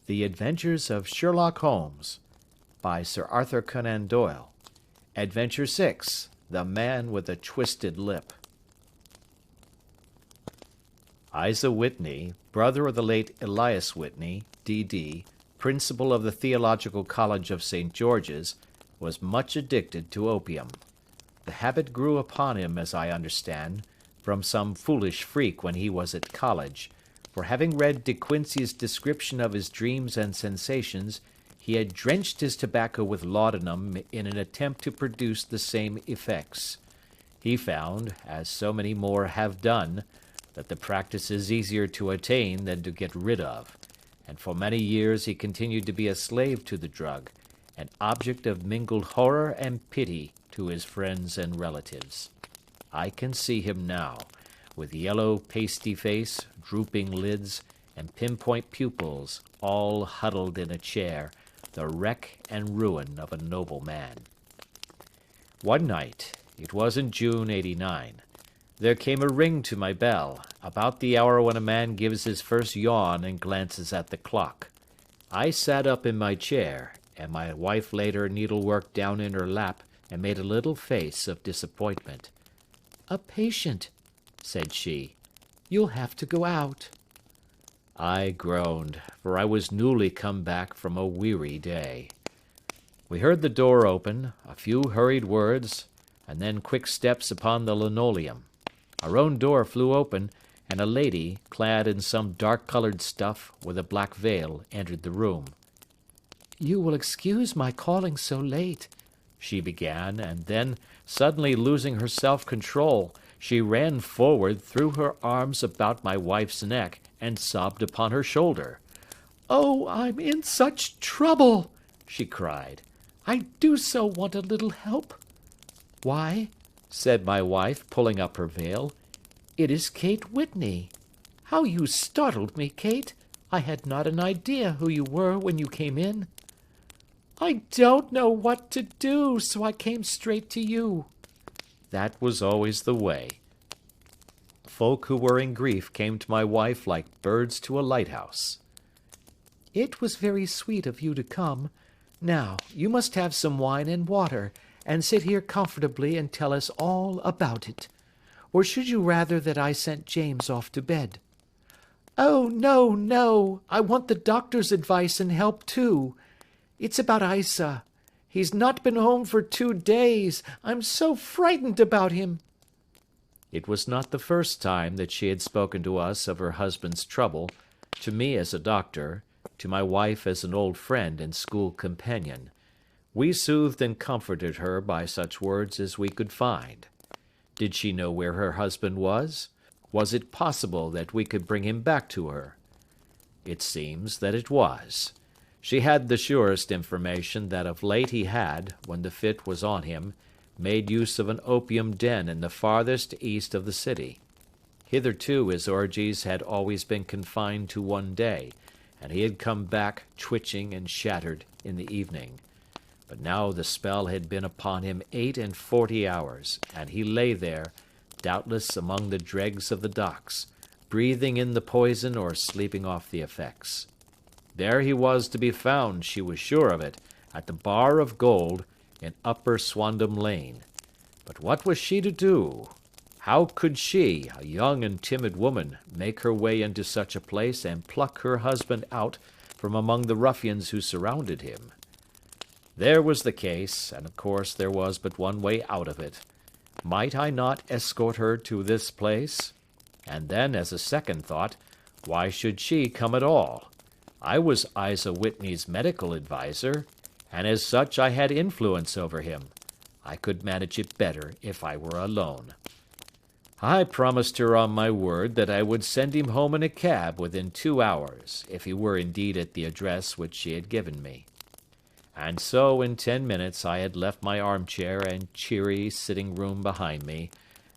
The Adventures of Sherlock Holmes, by Sir Arthur Conan Doyle. Adventure 6, The Man with a Twisted Lip. Isa Whitney, brother of the late Elias Whitney, D.D., principal of the Theological College of St. George's, was much addicted to opium. The habit grew upon him, as I understand, from some foolish freak when he was at college, for having read De Quincey's description of his dreams and sensations, he had drenched his tobacco with laudanum in an attempt to produce the same effects. He found, as so many more have done, that the practice is easier to attain than to get rid of, and for many years he continued to be a slave to the drug, an object of mingled horror and pity to his friends and relatives. I can see him now, with yellow pasty face, drooping lids, and pinpoint pupils, all huddled in a chair, the wreck and ruin of a noble man. One night, it was in June '89, there came a ring to my bell, about the hour when a man gives his first yawn and glances at the clock. I sat up in my chair, and my wife laid her needlework down in her lap and made a little face of disappointment. "A patient," said she. "You'll have to go out." I groaned, for I was newly come back from a weary day. We heard the door open, a few hurried words, and then quick steps upon the linoleum. Our own door flew open, and a lady, clad in some dark-colored stuff, with a black veil, entered the room. "You will excuse my calling so late," she began, and then, suddenly losing her self-control, she ran forward, threw her arms about my wife's neck, and sobbed upon her shoulder. "Oh, I'm in such trouble!" she cried. "I do so want a little help." "Why," said my wife, pulling up her veil, "it is Kate Whitney. How you startled me, Kate! I had not an idea who you were when you came in." "I don't know what to do, so I came straight to you." That was always the way. Folk who were in grief came to my wife like birds to a lighthouse. "It was very sweet of you to come. Now, you must have some wine and water, and sit here comfortably and tell us all about it. Or should you rather that I sent James off to bed?" "Oh, no, no! I want the doctor's advice and help too. It's about Isa. He's not been home for 2 days. I'm so frightened about him." It was not the first time that she had spoken to us of her husband's trouble, to me as a doctor, to my wife as an old friend and school companion. We soothed and comforted her by such words as we could find. Did she know where her husband was? Was it possible that we could bring him back to her? It seems that it was. She had the surest information that of late he had, when the fit was on him, made use of an opium den in the farthest east of the city. Hitherto his orgies had always been confined to one day, and he had come back twitching and shattered in the evening. But now the spell had been upon him 48 hours, and he lay there, doubtless among the dregs of the docks, breathing in the poison or sleeping off the effects. There he was to be found, she was sure of it, at the Bar of Gold, in Upper Swandam Lane. But what was she to do? How could she, a young and timid woman, make her way into such a place and pluck her husband out from among the ruffians who surrounded him? There was the case, and of course there was but one way out of it. Might I not escort her to this place? And then, as a second thought, why should she come at all? I was Isa Whitney's medical adviser, and as such I had influence over him. I could manage it better if I were alone. I promised her on my word that I would send him home in a cab within 2 hours, if he were indeed at the address which she had given me. And so in 10 minutes I had left my armchair and cheery sitting-room behind me,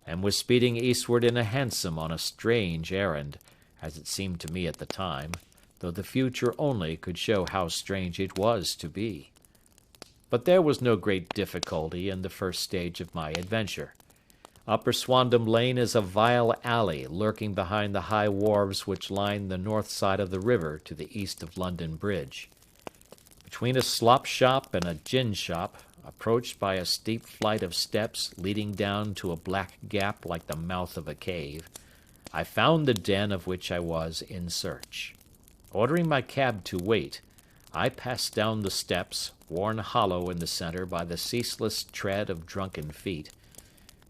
and was speeding eastward in a hansom on a strange errand, as it seemed to me at the time, though the future only could show how strange it was to be. But there was no great difficulty in the first stage of my adventure. Upper Swandam Lane is a vile alley lurking behind the high wharves which line the north side of the river to the east of London Bridge. Between a slop shop and a gin shop, approached by a steep flight of steps leading down to a black gap like the mouth of a cave, I found the den of which I was in search. Ordering my cab to wait, I passed down the steps, worn hollow in the centre by the ceaseless tread of drunken feet,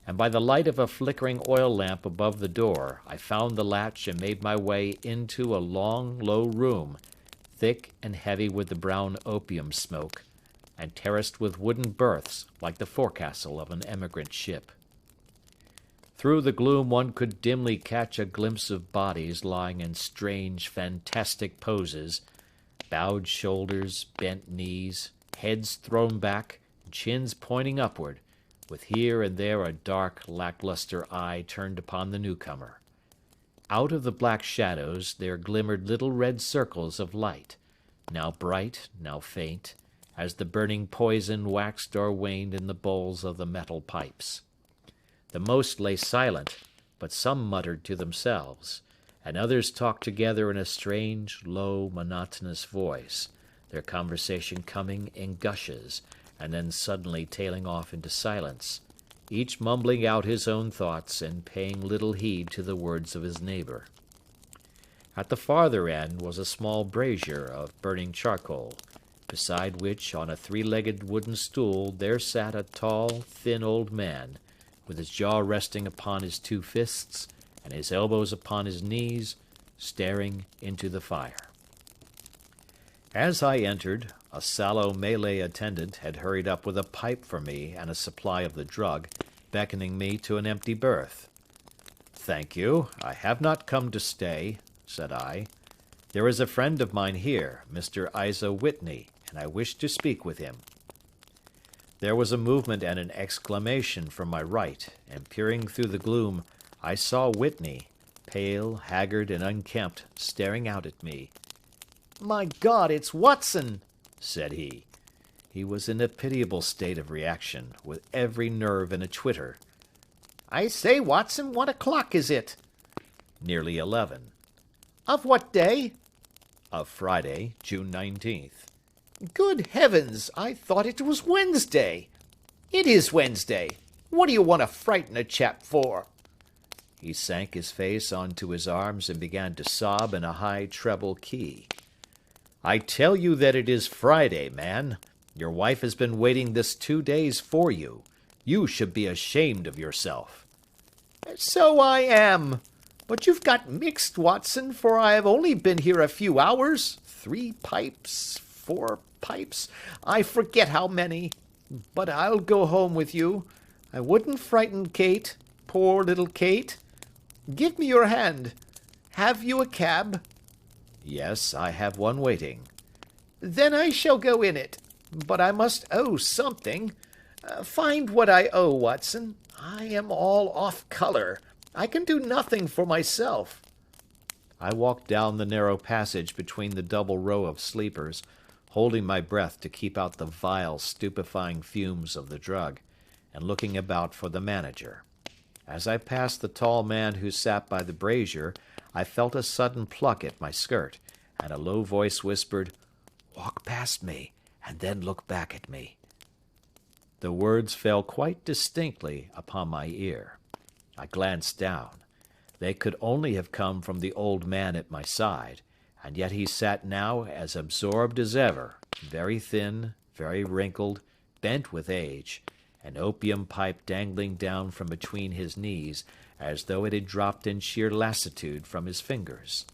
and by the light of a flickering oil lamp above the door, I found the latch and made my way into a long, low room, thick and heavy with the brown opium smoke, and terraced with wooden berths like the forecastle of an emigrant ship. Through the gloom one could dimly catch a glimpse of bodies lying in strange, fantastic poses, bowed shoulders, bent knees, heads thrown back, chins pointing upward, with here and there a dark, lacklustre eye turned upon the newcomer. Out of the black shadows there glimmered little red circles of light, now bright, now faint, as the burning poison waxed or waned in the bowls of the metal pipes. The most lay silent, but some muttered to themselves, and others talked together in a strange, low, monotonous voice, their conversation coming in gushes, and then suddenly tailing off into silence, each mumbling out his own thoughts and paying little heed to the words of his neighbour. At the farther end was a small brazier of burning charcoal, beside which, on a three-legged wooden stool, there sat a tall, thin old man, with his jaw resting upon his two fists and his elbows upon his knees, staring into the fire. As I entered, a sallow Malay attendant had hurried up with a pipe for me and a supply of the drug, beckoning me to an empty berth. "Thank you, I have not come to stay," said I. "There is a friend of mine here, Mr. Isa Whitney, and I wish to speak with him." There was a movement and an exclamation from my right, and peering through the gloom, I saw Whitney, pale, haggard, and unkempt, staring out at me. "My God, it's Watson!" said he. He was in a pitiable state of reaction, with every nerve in a twitter. "I say, Watson, what o'clock is it?" "Nearly 11. "Of what day?" "Of Friday, June 19th. "Good heavens, I thought it was Wednesday." "It is Wednesday. What do you want to frighten a chap for?" He sank his face onto his arms and began to sob in a high treble key. "I tell you that it is Friday, man. Your wife has been waiting this 2 days for you. You should be ashamed of yourself." "So I am. But you've got mixed, Watson, for I have only been here a few hours. 3 pipes, 4 pipes, I forget how many. But I'll go home with you. I wouldn't frighten Kate, poor little Kate. Give me your hand. Have you a cab?" "Yes, I have one waiting." "Then I shall go in it. But I must owe something. Find what I owe, Watson. I am all off colour. I can do nothing for myself." I walked down the narrow passage between the double row of sleepers, holding my breath to keep out the vile, stupefying fumes of the drug, and looking about for the manager. As I passed the tall man who sat by the brazier, I felt a sudden pluck at my skirt, and a low voice whispered, "Walk past me, and then look back at me." The words fell quite distinctly upon my ear. I glanced down. They could only have come from the old man at my side, and yet he sat now as absorbed as ever, very thin, very wrinkled, bent with age, an opium pipe dangling down from between his knees, as though it had dropped in sheer lassitude from his fingers.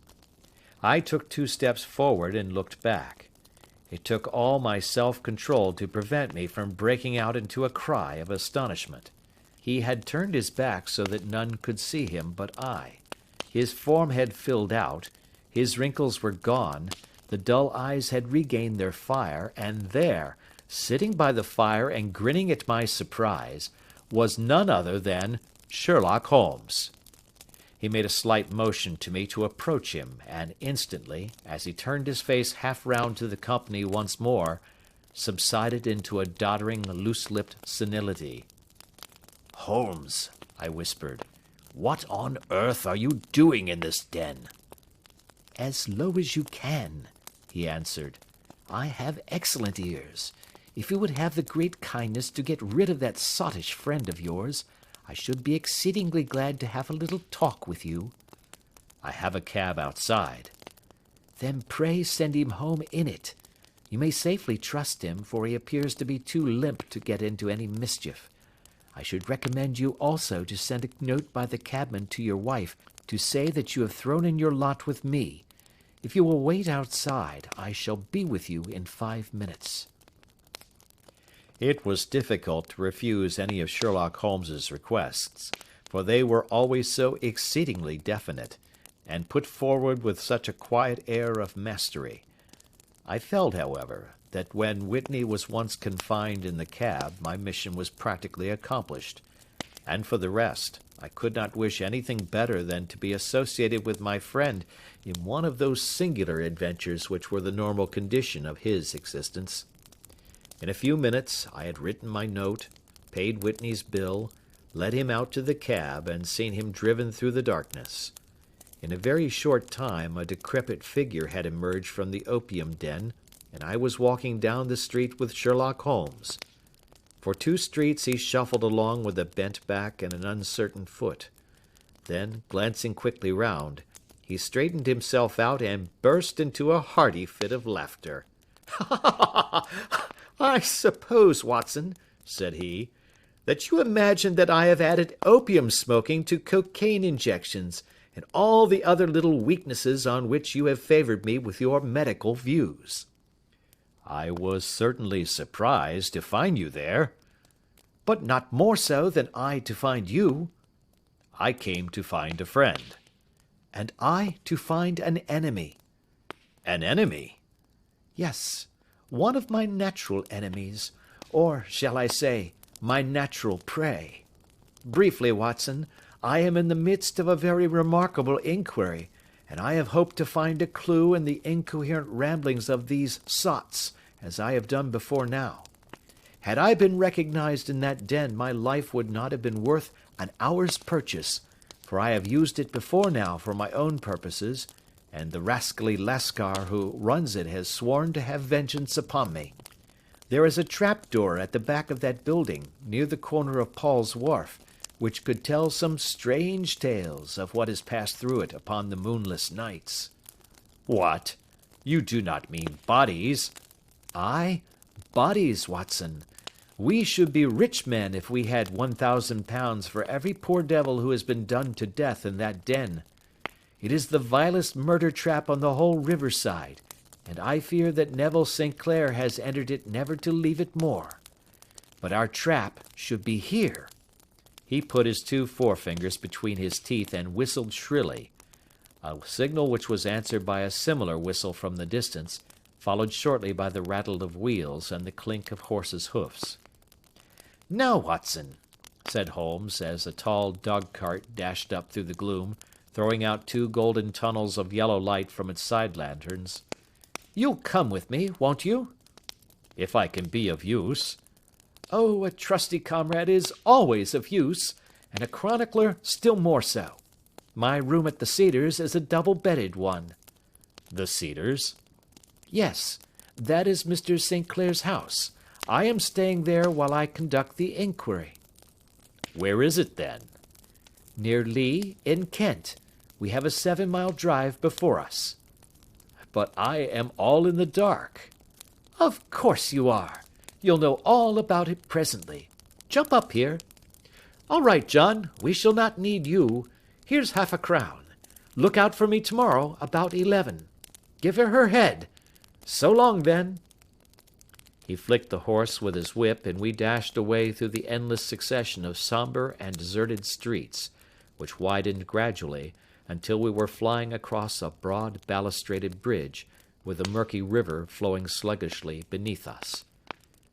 I took 2 steps forward and looked back. It took all my self-control to prevent me from breaking out into a cry of astonishment. He had turned his back so that none could see him but I. His form had filled out, his wrinkles were gone, the dull eyes had regained their fire, and there, sitting by the fire and grinning at my surprise, was none other than Sherlock Holmes. He made a slight motion to me to approach him, and instantly, as he turned his face half round to the company once more, subsided into a doddering, loose-lipped senility. "Holmes," I whispered. "What on earth are you doing in this den?" "As low as you can," he answered. "I have excellent ears. If you would have the great kindness to get rid of that sottish friend of yours, I should be exceedingly glad to have a little talk with you." "I have a cab outside." "Then pray send him home in it. You may safely trust him, for he appears to be too limp to get into any mischief. I should recommend you also to send a note by the cabman to your wife to say that you have thrown in your lot with me. If you will wait outside, I shall be with you in 5 minutes." It was difficult to refuse any of Sherlock Holmes's requests, for they were always so exceedingly definite, and put forward with such a quiet air of mastery. I felt, however, that when Whitney was once confined in the cab, my mission was practically accomplished, and for the rest, I could not wish anything better than to be associated with my friend in one of those singular adventures which were the normal condition of his existence. In a few minutes I had written my note, paid Whitney's bill, led him out to the cab, and seen him driven through the darkness. In a very short time a decrepit figure had emerged from the opium den, and I was walking down the street with Sherlock Holmes. For 2 streets he shuffled along with a bent back and an uncertain foot. Then, glancing quickly round, he straightened himself out and burst into a hearty fit of laughter. "I suppose, Watson," said he, "that you imagine that I have added opium smoking to cocaine injections, and all the other little weaknesses on which you have favored me with your medical views." "I was certainly surprised to find you there." "But not more so than I to find you." "I came to find a friend." "And I to find an enemy." "An enemy?" "Yes, one of my natural enemies, or, shall I say, my natural prey. Briefly, Watson, I am in the midst of a very remarkable inquiry, and I have hoped to find a clue in the incoherent ramblings of these sots, as I have done before now. Had I been recognized in that den, my life would not have been worth an hour's purchase, for I have used it before now for my own purposes, and the rascally Lascar who runs it has sworn to have vengeance upon me. There is a trapdoor at the back of that building, near the corner of Paul's Wharf, which could tell some strange tales of what has passed through it upon the moonless nights." "What? You do not mean bodies?" "Aye, bodies, Watson. We should be rich men if we had £1,000 for every poor devil who has been done to death in that den. It is the vilest murder trap on the whole riverside, and I fear that Neville St. Clair has entered it never to leave it more. But our trap should be here." He put his 2 forefingers between his teeth and whistled shrilly, a signal which was answered by a similar whistle from the distance, followed shortly by the rattle of wheels and the clink of horses' hoofs. "Now, Watson," said Holmes, as a tall dog-cart dashed up through the gloom, throwing out 2 golden tunnels of yellow light from its side lanterns, "you'll come with me, won't you?" "If I can be of use." "Oh, a trusty comrade is always of use, and a chronicler still more so. My room at the Cedars is a double-bedded one." "The Cedars?" "Yes, that is Mr. St. Clair's house. I am staying there while I conduct the inquiry." "Where is it, then?" "Near Lee, in Kent. We have a 7-mile drive before us." "But I am all in the dark." "Of course you are. You'll know all about it presently. Jump up here. All right, John, we shall not need you. Here's £50. Look out for me tomorrow about 11. Give her head. So long, then." He flicked the horse with his whip, and we dashed away through the endless succession of sombre and deserted streets, which widened gradually until we were flying across a broad balustraded bridge, with the murky river flowing sluggishly beneath us.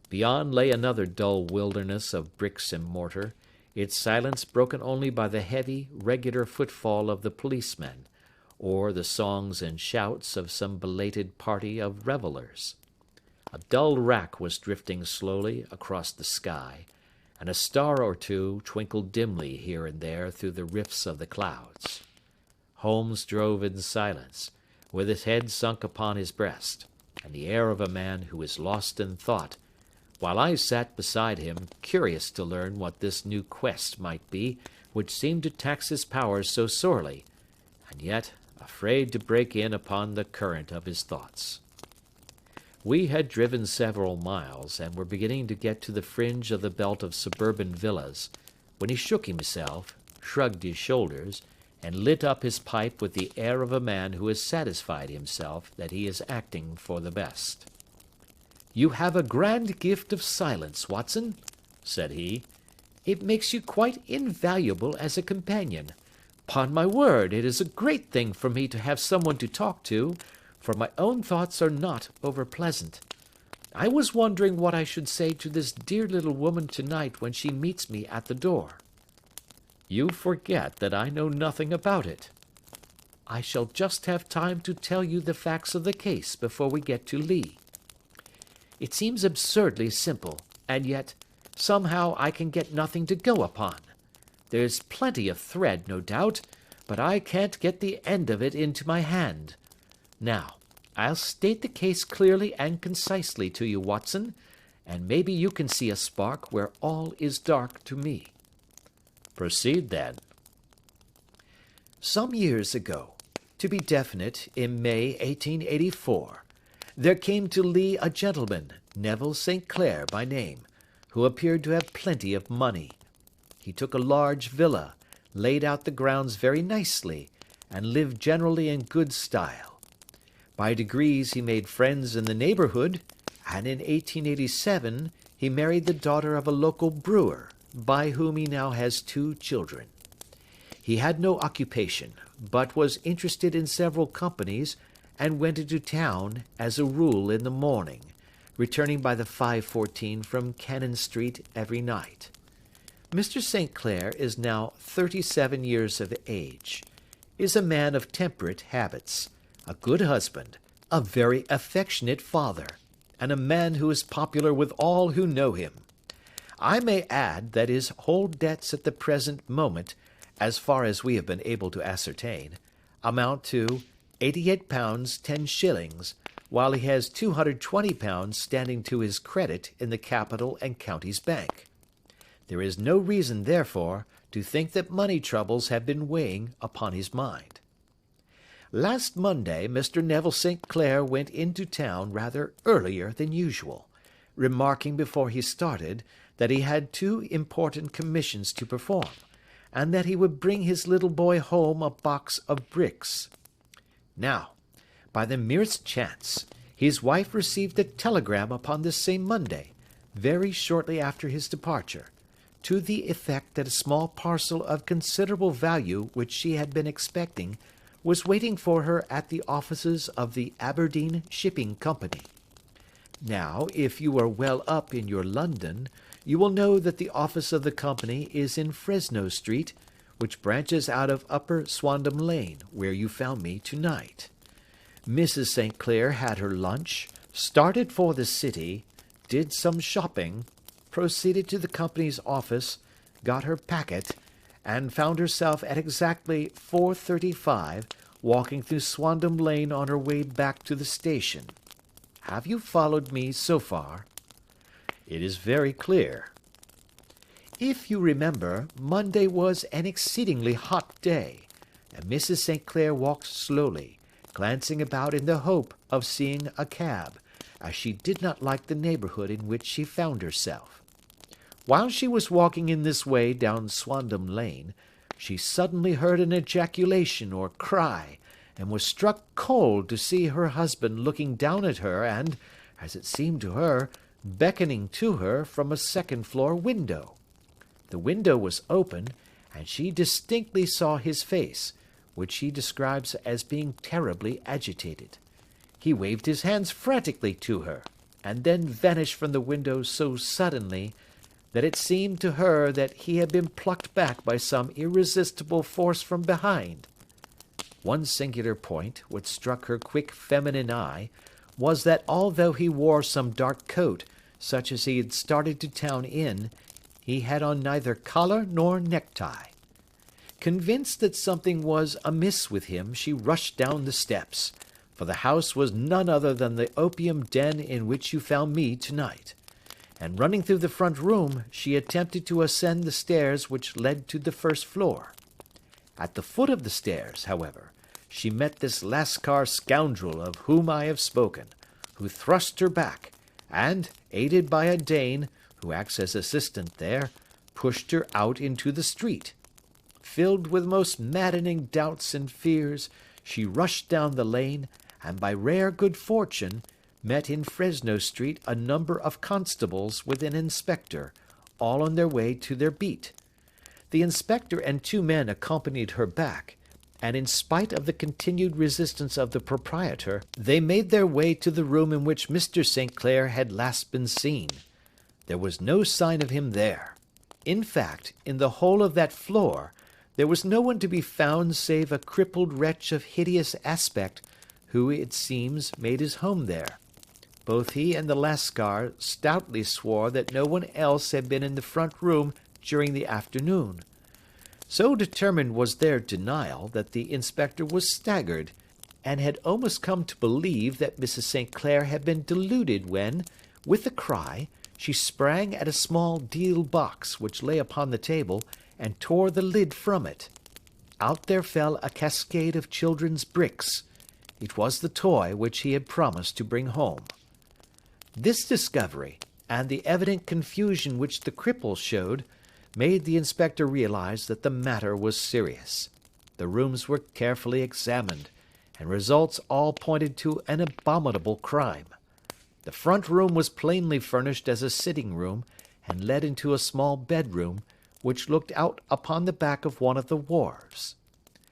Beyond lay another dull wilderness of bricks and mortar, its silence broken only by the heavy, regular footfall of the policemen, or the songs and shouts of some belated party of revellers. A dull wrack was drifting slowly across the sky, and a star or two twinkled dimly here and there through the rifts of the clouds. Holmes drove in silence, with his head sunk upon his breast, and the air of a man who is lost in thought, while I sat beside him, curious to learn what this new quest might be which seemed to tax his powers so sorely, and yet afraid to break in upon the current of his thoughts. We had driven several miles, and were beginning to get to the fringe of the belt of suburban villas, when he shook himself, shrugged his shoulders, and lit up his pipe with the air of a man who has satisfied himself that he is acting for the best. "You have a grand gift of silence, Watson," said he. "It makes you quite invaluable as a companion. 'Pon my word, it is a great thing for me to have someone to talk to, for my own thoughts are not over-pleasant. I was wondering what I should say to this dear little woman tonight when she meets me at the door." "You forget that I know nothing about it." "I shall just have time to tell you the facts of the case before we get to Lee. It seems absurdly simple, and yet, somehow I can get nothing to go upon. There's plenty of thread, no doubt, but I can't get the end of it into my hand. Now, I'll state the case clearly and concisely to you, Watson, and maybe you can see a spark where all is dark to me." "Proceed, then." "Some years ago, to be definite, in May 1884, there came to Lee a gentleman, Neville St. Clair by name, who appeared to have plenty of money. He took a large villa, laid out the grounds very nicely, and lived generally in good style. By degrees he made friends in the neighbourhood, and in 1887 he married the daughter of a local brewer, by whom he now has 2 children. He had no occupation, but was interested in several companies, and went into town, as a rule, in the morning, returning by the 5:14 from Cannon Street every night. Mr. St. Clair is now 37 years of age, is a man of temperate habits, a good husband, a very affectionate father, and a man who is popular with all who know him. I may add that his whole debts at the present moment, as far as we have been able to ascertain, amount to £88 10s, while he has £220 standing to his credit in the Capital and Counties Bank. There is no reason, therefore, to think that money troubles have been weighing upon his mind. Last Monday Mr. Neville St. Clair went into town rather earlier than usual, remarking before he started that he had 2 important commissions to perform, and that he would bring his little boy home a box of bricks. Now, by the merest chance, his wife received a telegram upon this same Monday, very shortly after his departure, to the effect that a small parcel of considerable value which she had been expecting was waiting for her at the offices of the Aberdeen Shipping Company. Now, if you are well up in your London, you will know that the office of the company is in Fresno Street, which branches out of Upper Swandam Lane, where you found me tonight. Mrs. St. Clair had her lunch, started for the city, did some shopping, proceeded to the company's office, got her packet, and found herself at exactly 4:35 walking through Swandam Lane on her way back to the station. Have you followed me so far? It is very clear. If you remember, Monday was an exceedingly hot day, and Mrs. St. Clair walked slowly, glancing about in the hope of seeing a cab, as she did not like the neighbourhood in which she found herself. While she was walking in this way down Swandam Lane, she suddenly heard an ejaculation or cry, and was struck cold to see her husband looking down at her and, as it seemed to her, beckoning to her from a second-floor window. The window was open, and she distinctly saw his face, which she describes as being terribly agitated. He waved his hands frantically to her, and then vanished from the window so suddenly that it seemed to her that he had been plucked back by some irresistible force from behind. One singular point, which struck her quick feminine eye, was that although he wore some dark coat, such as he had started to town in, He had on neither collar nor necktie. Convinced that something was amiss with him, she rushed down the steps, for the house was none other than the opium den in which you found me tonight, and running through the front room, she attempted to ascend the stairs which led to the first floor. At the foot of the stairs, however, she met this Lascar scoundrel of whom I have spoken, who thrust her back, and, aided by a Dane, who acts as assistant there, pushed her out into the street. Filled with most maddening doubts and fears, she rushed down the lane, and by rare good fortune met in Fresno Street a number of constables with an inspector, all on their way to their beat. The inspector and 2 men accompanied her back, and in spite of the continued resistance of the proprietor, they made their way to the room in which Mr. St. Clair had last been seen. There was no sign of him there. In fact, in the whole of that floor, there was no one to be found save a crippled wretch of hideous aspect, who, it seems, made his home there. Both he and the Lascar stoutly swore that no one else had been in the front room during the afternoon. So determined was their denial that the inspector was staggered, and had almost come to believe that Mrs. St. Clair had been deluded when, with a cry, she sprang at a small deal box which lay upon the table, and tore the lid from it. Out there fell a cascade of children's bricks. It was the toy which he had promised to bring home. This discovery, and the evident confusion which the cripple showed, made the inspector realize that the matter was serious. The rooms were carefully examined, and results all pointed to an abominable crime. The front room was plainly furnished as a sitting room, and led into a small bedroom, which looked out upon the back of one of the wharves.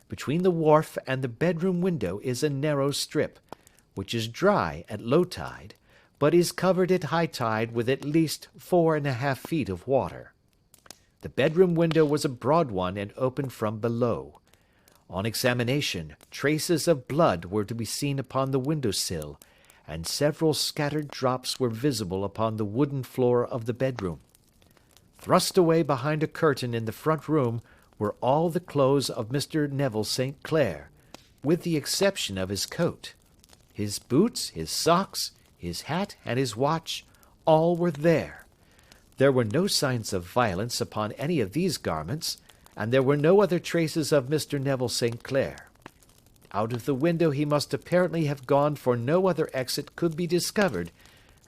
Between the wharf and the bedroom window is a narrow strip, which is dry at low tide, but is covered at high tide with at least 4½ feet of water. The bedroom window was a broad one and opened from below. On examination, traces of blood were to be seen upon the window sill, and several scattered drops were visible upon the wooden floor of the bedroom. Thrust away behind a curtain in the front room were all the clothes of Mr. Neville St. Clair, with the exception of his coat. His boots, his socks, his hat, and his watch, all were there. There were no signs of violence upon any of these garments, and there were no other traces of Mr. Neville St. Clair. Out of the window he must apparently have gone, for no other exit could be discovered,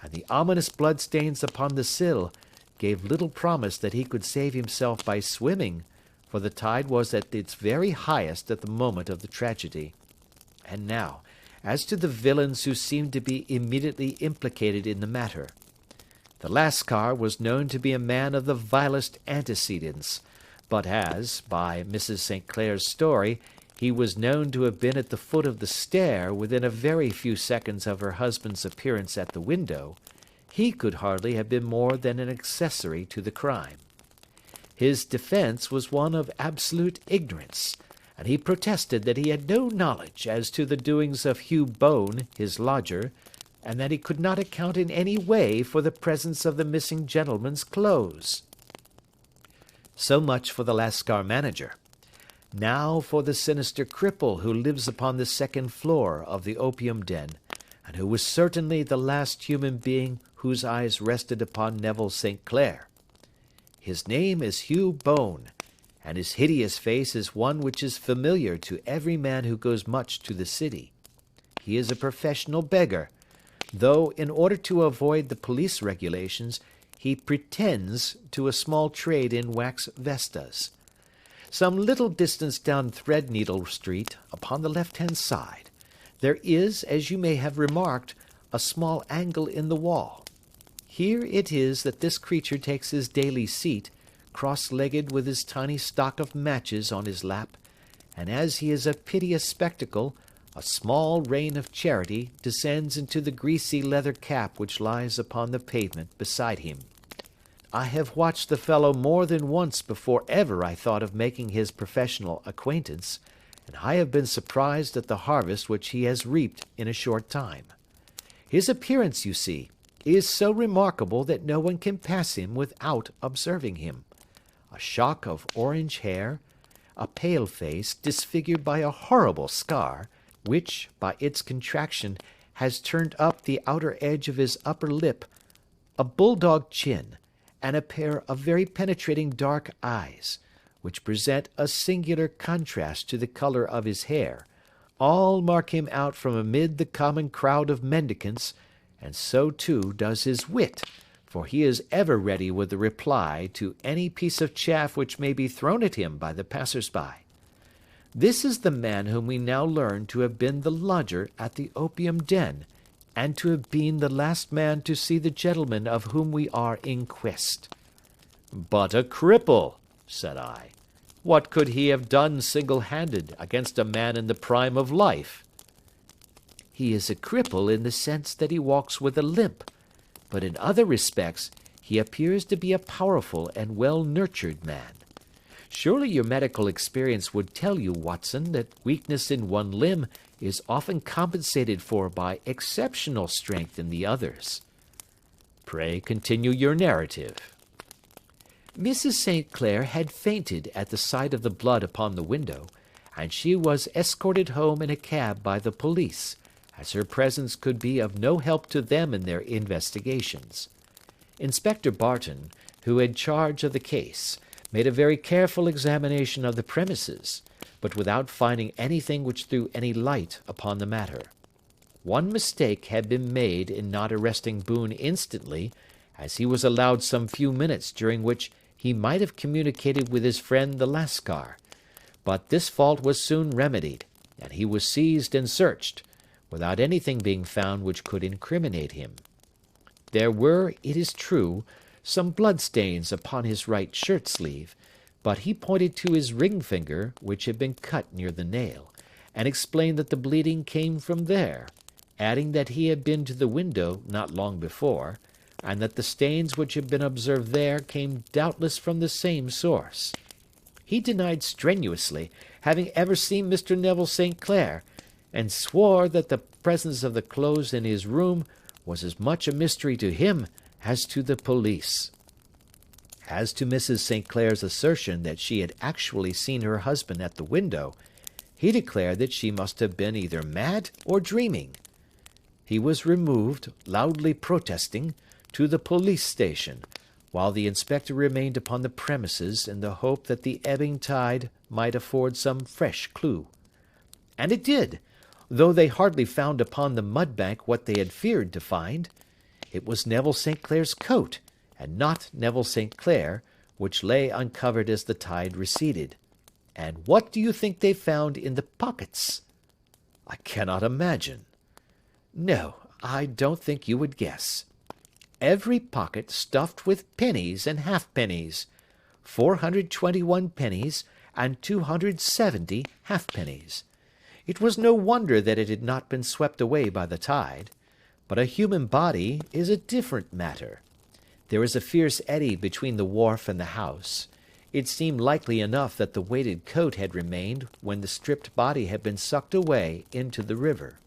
and the ominous bloodstains upon the sill gave little promise that he could save himself by swimming, for the tide was at its very highest at the moment of the tragedy. And now, as to the villains who seemed to be immediately implicated in the matter. The Lascar was known to be a man of the vilest antecedents, but as, by Mrs. St. Clair's story, he was known to have been at the foot of the stair within a very few seconds of her husband's appearance at the window, he could hardly have been more than an accessory to the crime. His defence was one of absolute ignorance, and he protested that he had no knowledge as to the doings of Hugh Bone, his lodger, and that he could not account in any way for the presence of the missing gentleman's clothes. So much for the Lascar manager. Now for the sinister cripple who lives upon the second floor of the opium den, and who was certainly the last human being whose eyes rested upon Neville St. Clair. His name is Hugh Bone, and his hideous face is one which is familiar to every man who goes much to the city. He is a professional beggar, though in order to avoid the police regulations, he pretends to a small trade in wax vestas. Some little distance down Threadneedle Street, upon the left-hand side, there is, as you may have remarked, a small angle in the wall. Here it is that this creature takes his daily seat, cross-legged with his tiny stock of matches on his lap, and as he is a piteous spectacle, a small rain of charity descends into the greasy leather cap which lies upon the pavement beside him. I have watched the fellow more than once before ever I thought of making his professional acquaintance, and I have been surprised at the harvest which he has reaped in a short time. His appearance, you see, is so remarkable that no one can pass him without observing him. A shock of orange hair, a pale face disfigured by a horrible scar, which, by its contraction, has turned up the outer edge of his upper lip, a bulldog chin, and a pair of very penetrating dark eyes, which present a singular contrast to the colour of his hair, all mark him out from amid the common crowd of mendicants, and so too does his wit, for he is ever ready with a reply to any piece of chaff which may be thrown at him by the passers-by. This is the man whom we now learn to have been the lodger at the opium den, and to have been the last man to see the gentleman of whom we are in quest. But a cripple, said I. What could he have done single-handed against a man in the prime of life? He is a cripple in the sense that he walks with a limp, but in other respects he appears to be a powerful and well-nurtured man. Surely your medical experience would tell you, Watson, that weakness in one limb is often compensated for by exceptional strength in the others. Pray continue your narrative. Mrs. St. Clair had fainted at the sight of the blood upon the window, and she was escorted home in a cab by the police, as her presence could be of no help to them in their investigations. Inspector Barton, who had charge of the case, made a very careful examination of the premises, but without finding anything which threw any light upon the matter. One mistake had been made in not arresting Boone instantly, as he was allowed some few minutes during which he might have communicated with his friend the Lascar, but this fault was soon remedied, and he was seized and searched, without anything being found which could incriminate him. There were, it is true, some blood-stains upon his right shirt-sleeve, but he pointed to his ring-finger, which had been cut near the nail, and explained that the bleeding came from there, adding that he had been to the window not long before, and that the stains which had been observed there came doubtless from the same source. He denied strenuously having ever seen Mr. Neville St. Clair, and swore that the presence of the clothes in his room was as much a mystery to him as to the police. As to Mrs. St. Clair's assertion that she had actually seen her husband at the window, he declared that she must have been either mad or dreaming. He was removed, loudly protesting, to the police station, while the inspector remained upon the premises in the hope that the ebbing tide might afford some fresh clue. And it did, though they hardly found upon the mud-bank what they had feared to find. It was Neville St. Clair's coat, and not Neville St. Clair, which lay uncovered as the tide receded. And what do you think they found in the pockets? I cannot imagine. No, I don't think you would guess. Every pocket stuffed with pennies and halfpennies, 421 pennies and 270 halfpennies. It was no wonder that it had not been swept away by the tide. But a human body is a different matter. There is a fierce eddy between the wharf and the house. It seemed likely enough that the weighted coat had remained when the stripped body had been sucked away into the river.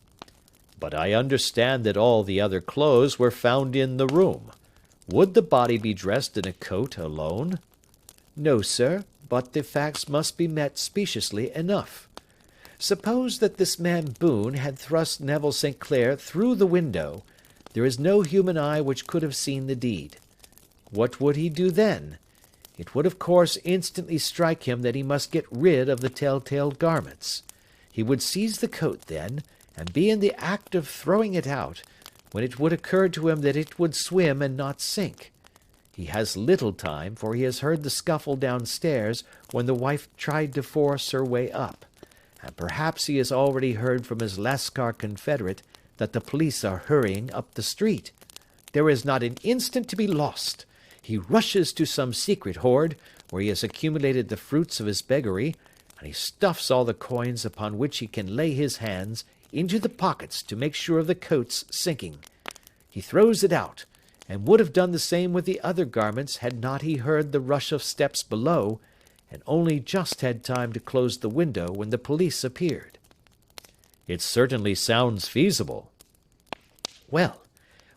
But I understand that all the other clothes were found in the room. Would the body be dressed in a coat alone? No, sir, but the facts must be met speciously enough. Suppose that this man Boone had thrust Neville St. Clair through the window, there is no human eye which could have seen the deed. What would he do then? It would of course instantly strike him that he must get rid of the tell-tale garments. He would seize the coat then, and be in the act of throwing it out, when it would occur to him that it would swim and not sink. He has little time, for he has heard the scuffle downstairs when the wife tried to force her way up, and perhaps he has already heard from his Lascar confederate that the police are hurrying up the street. There is not an instant to be lost. He rushes to some secret hoard, where he has accumulated the fruits of his beggary, and he stuffs all the coins upon which he can lay his hands into the pockets to make sure of the coat's sinking. He throws it out, and would have done the same with the other garments had not he heard the rush of steps below, and only just had time to close the window when the police appeared. It certainly sounds feasible. Well,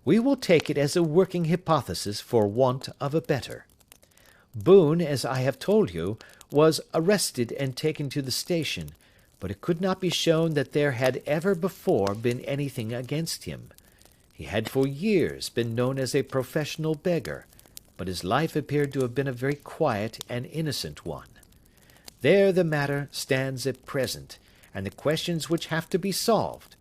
We will take it as a working hypothesis for want of a better. Boone, as I have told you, was arrested and taken to the station, but it could not be shown that there had ever before been anything against him. He had for years been known as a professional beggar, but his life appeared to have been a very quiet and innocent one. There the matter stands at present, and the questions which have to be solved.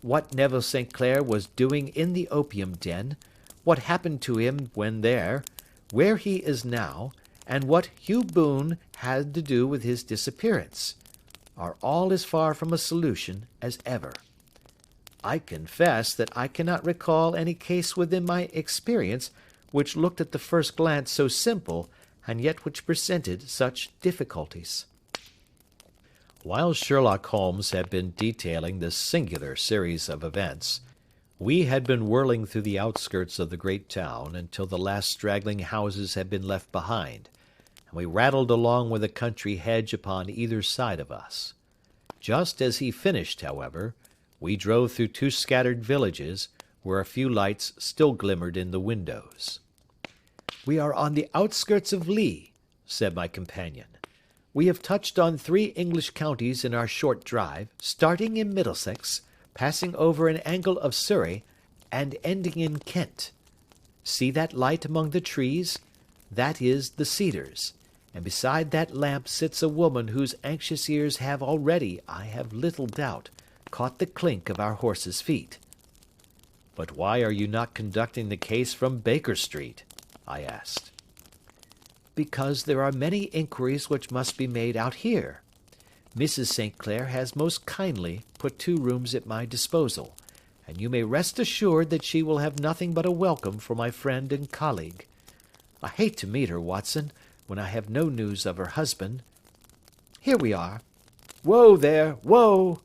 What Neville St. Clair was doing in the opium den, what happened to him when there, where he is now, and what Hugh Boone had to do with his disappearance, are all as far from a solution as ever. I confess that I cannot recall any case within my experience which looked at the first glance so simple, and yet which presented such difficulties. While Sherlock Holmes had been detailing this singular series of events, we had been whirling through the outskirts of the great town until the last straggling houses had been left behind, and we rattled along with a country hedge upon either side of us. Just as he finished, however, we drove through 2 scattered villages, where a few lights still glimmered in the windows. "We are on the outskirts of Lee," said my companion. "We have touched on 3 English counties in our short drive, starting in Middlesex, passing over an angle of Surrey, and ending in Kent. See that light among the trees? That is the Cedars, and beside that lamp sits a woman whose anxious ears have already, I have little doubt, caught the clink of our horses' feet." "But why are you not conducting the case from Baker Street?" I asked. "Because there are many inquiries which must be made out here. Mrs. St. Clair has most kindly put 2 rooms at my disposal, and you may rest assured that she will have nothing but a welcome for my friend and colleague. I hate to meet her, Watson, when I have no news of her husband. Here we are. Whoa there, whoa!"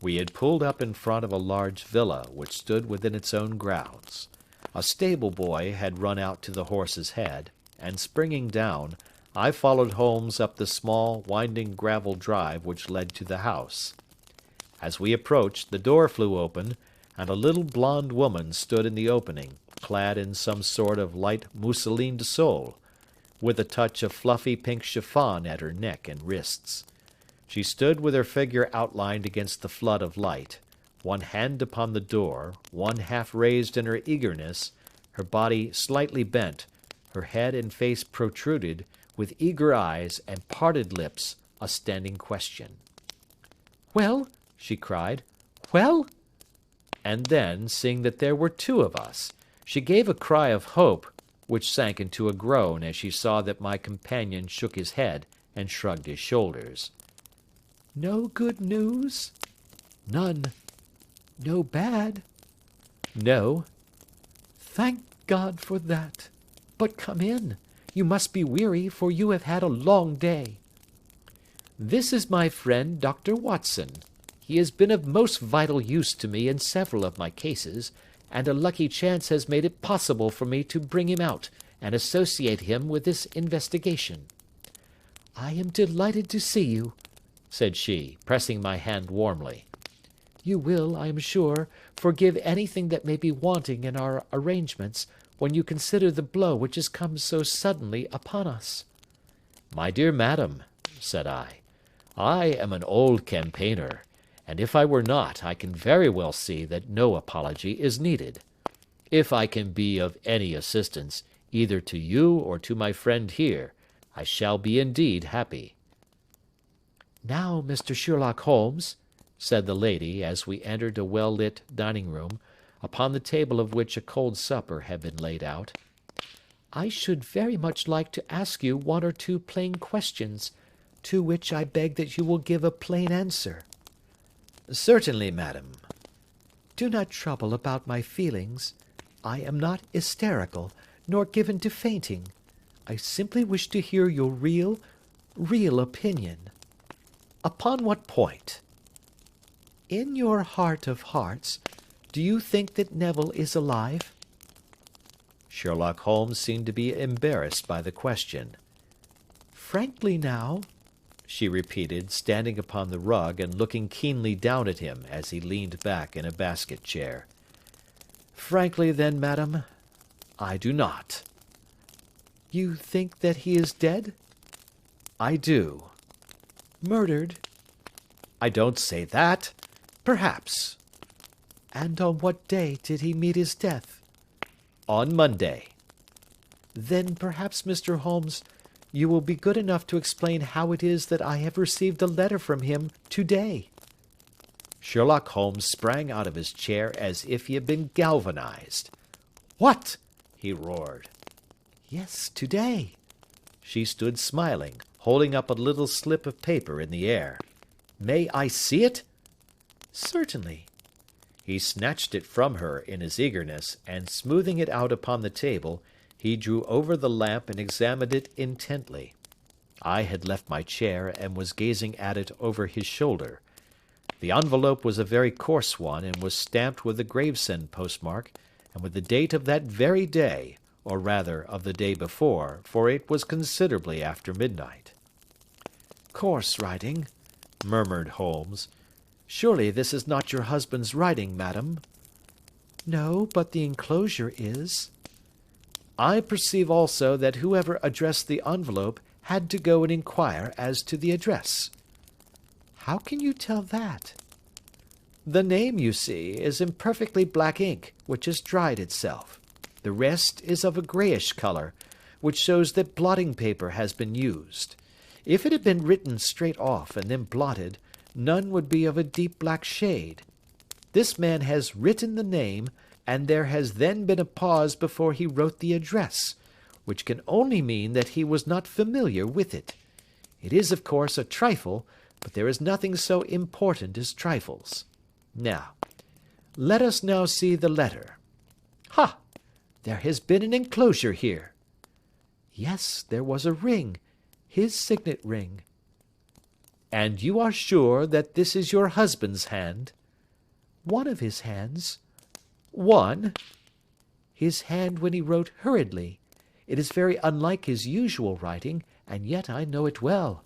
We had pulled up in front of a large villa which stood within its own grounds. A stable boy had run out to the horse's head, and springing down, I followed Holmes up the small, winding gravel drive which led to the house. As we approached, the door flew open, and a little blonde woman stood in the opening, clad in some sort of light mousseline de sole, with a touch of fluffy pink chiffon at her neck and wrists. She stood with her figure outlined against the flood of light, one hand upon the door, one half raised in her eagerness, her body slightly bent, her head and face protruded, with eager eyes and parted lips, a standing question. "Well?" she cried. "Well?" And then, seeing that there were 2 of us, she gave a cry of hope, which sank into a groan as she saw that my companion shook his head and shrugged his shoulders. "No good news?" "None." "No bad?" "No." "Thank God for that. But come in. You must be weary, for you have had a long day." "This is my friend, Dr. Watson. He has been of most vital use to me in several of my cases, and a lucky chance has made it possible for me to bring him out and associate him with this investigation." "I am delighted to see you," said she, pressing my hand warmly. "You will, I am sure, forgive anything that may be wanting in our arrangements, when you consider the blow which has come so suddenly upon us." "My dear madam," said I am an old campaigner, and if I were not, I can very well see that no apology is needed. If I can be of any assistance, either to you or to my friend here, I shall be indeed happy." "Now, Mr. Sherlock Holmes," said the lady, as we entered a well-lit dining-room, upon the table of which a cold supper had been laid out, "I should very much like to ask you 1 or 2 plain questions, to which I beg that you will give a plain answer." "Certainly, madam." "Do not trouble about my feelings. I am not hysterical, nor given to fainting. I simply wish to hear your real opinion." "Upon what point?" "In your heart of hearts, do you think that Neville is alive?" Sherlock Holmes seemed to be embarrassed by the question. "Frankly now," she repeated, standing upon the rug and looking keenly down at him as he leaned back in a basket chair. Frankly, then, madam, I do not. You think that he is dead? I do. Murdered? I don't say that. Perhaps. And on what day did he meet his death? On Monday. Then perhaps, Mr. Holmes, you will be good enough to explain how it is that I have received a letter from him today. Sherlock Holmes sprang out of his chair as if he had been galvanized. "What?" he roared. Yes, today. She stood smiling, holding up a little slip of paper in the air. "May I see it?" Certainly. He snatched it from her in his eagerness, and smoothing it out upon the table, he drew over the lamp and examined it intently. I had left my chair and was gazing at it over his shoulder. The envelope was a very coarse one, and was stamped with the Gravesend postmark, and with the date of that very day, or rather of the day before, for it was considerably after midnight. Coarse writing, murmured Holmes. Surely this is not your husband's writing, madam? No, but the enclosure is. I perceive also that whoever addressed the envelope had to go and inquire as to the address. How can you tell that? The name, you see, is in perfectly black ink, which has dried itself. The rest is of a grayish color, which shows that blotting paper has been used. If it had been written straight off and then blotted, none would be of a deep black shade. This man has written the name, and there has then been a pause before he wrote the address, which can only mean that he was not familiar with it. It is, of course, a trifle, but there is nothing so important as trifles. Now, let us now see the letter. Ha! There has been an enclosure here. Yes, there was a ring, his signet ring. And you are sure that this is your husband's hand? One of his hands. One? His hand when he wrote hurriedly. It is very unlike his usual writing, and yet I know it well.